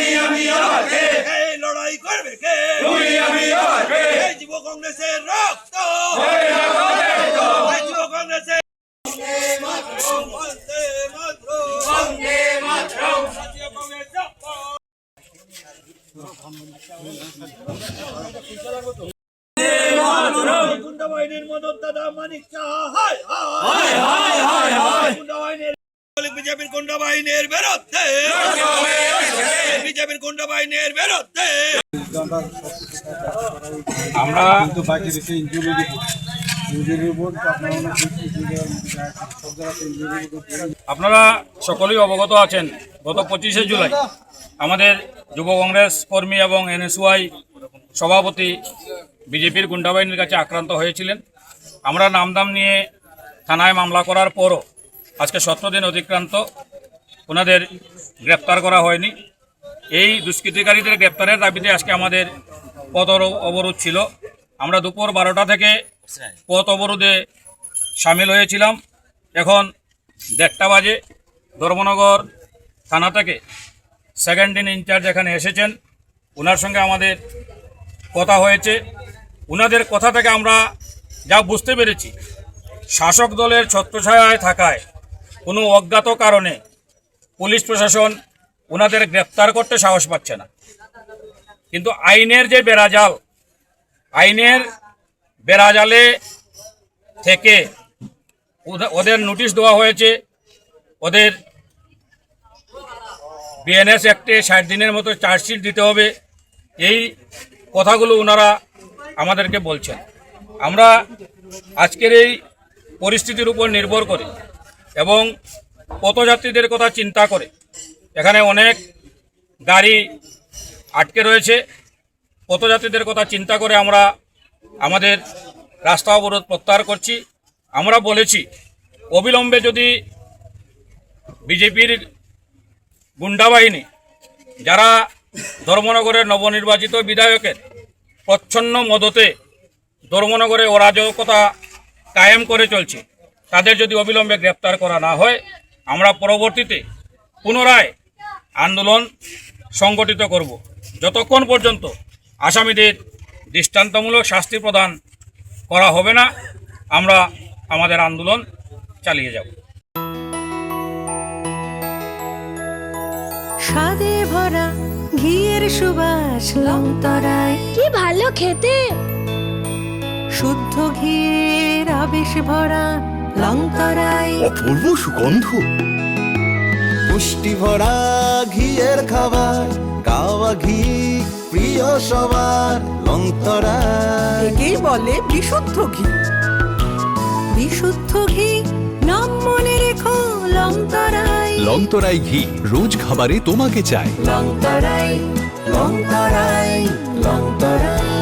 এই লড়াই করবে কে? এই যুব কংগ্রেসের রক্ত, এই যুব কংগ্রেসের জাতীয় কংগ্রেস গুন্ডা বাহিনীর মদত দাদা মানিক শাহ, গুন্ডা বাহিনীর বিজেপির গুন্ডা বাহিনীর বিরুদ্ধে, বিজেপির গুন্ডা বাহিনীর বিরুদ্ধে আমরা আপনারা সকলেই অবগত আছেন, গত 25শে জুলাই আমাদের যুব কংগ্রেস কর্মী এবং এনএসওয়াই সভাপতি বিজেপির গুন্ডা বাহিনীর কাছে আক্রান্ত হয়েছিলেন। আমরা নামদাম নিয়ে থানায় মামলা করার পরও আজকে 17 দিন অতিক্রান্ত, ওনাদের গ্রেপ্তার করা হয়নি। এই দুষ্কৃতিকারীদের গ্রেপ্তারের দাবিতে আজকে আমাদের পথ অবরোধ ছিল। আমরা দুপুর 12টা থেকে পথ অবরোধে সামিল হয়েছিলাম। এখন 1:30 বাজে ধর্মনগর থানা থেকে সেকেন্ড ইন ইনচার্জ এখানে এসেছেন, ওনার সঙ্গে আমাদের কথা হয়েছে। ওনাদের কথা থেকে আমরা যা বুঝতে পেরেছি, শাসক দলের ছত্রছায়ায় থাকায় কোনো অজ্ঞাত কারণে পুলিশ প্রশাসন ওনাদের গ্রেপ্তার করতে সাহস পাচ্ছে না। কিন্তু আইনের যে বেড়াজাল, আইনের বেড়াজালে থেকে ওদের নোটিশ দেওয়া হয়েছে, ওদের বিএনএস অ্যাক্টে 60 দিনের মতো চার্জশিট দিতে হবে, এই কথাগুলো ওনারা আমাদেরকে বলছেন। আমরা আজকের এই পরিস্থিতির উপর নির্ভর করে এবং পথযাত্রীদের কথা চিন্তা করে, এখানে অনেক গাড়ি আটকে রয়েছে, পথযাত্রীদের কথা চিন্তা করে আমরা আমাদের রাস্তা অবরোধ প্রত্যাহার করছি। আমরা বলেছি, অবিলম্বে যদি বিজেপির গুন্ডা বাহিনী, যারা ধর্মনগরের নবনির্বাচিত বিধায়কের প্রচ্ছন্ন মদতে ধর্মনগরে অরাজকতা কায়েম করে চলছে, তাদের যদি অবিলম্বে গ্রেপ্তার করা না হয়, আমরা পরবর্তীতে পুনরায় আন্দোলন সংগঠিত করব। যতক্ষণ পর্যন্ত আসামিদের দৃষ্টান্তমূলক শাস্তি প্রদান করা হবে না, আমরা আমাদের আন্দোলন চালিয়ে যাব। স্বাদে ভরা ঘিয়ের সুবাস লংতরায়, কি ভালো খেতে। শুদ্ধ ঘিয়ের আবেশ ভরা লংতরায়, অপূর্ব সুগন্ধ, পুষ্টি ভরা ঘিয়ের খাবার, গাওয়া ঘি প্রিয় সবার লংতরায়। একেই বলে বিশুদ্ধ ঘি। বিশুদ্ধ ঘি নাম মনে রেখো লংতরায়। লংতরাই ঘি রোজ খাবারে তোমাকে চাই। লংতরায়, লংতরায়, লংতরায়।